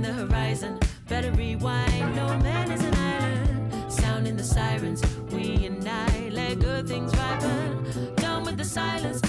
the horizon. Better rewind, no man is an island. Sounding the sirens, we unite, let good things ripen. Done with the silence,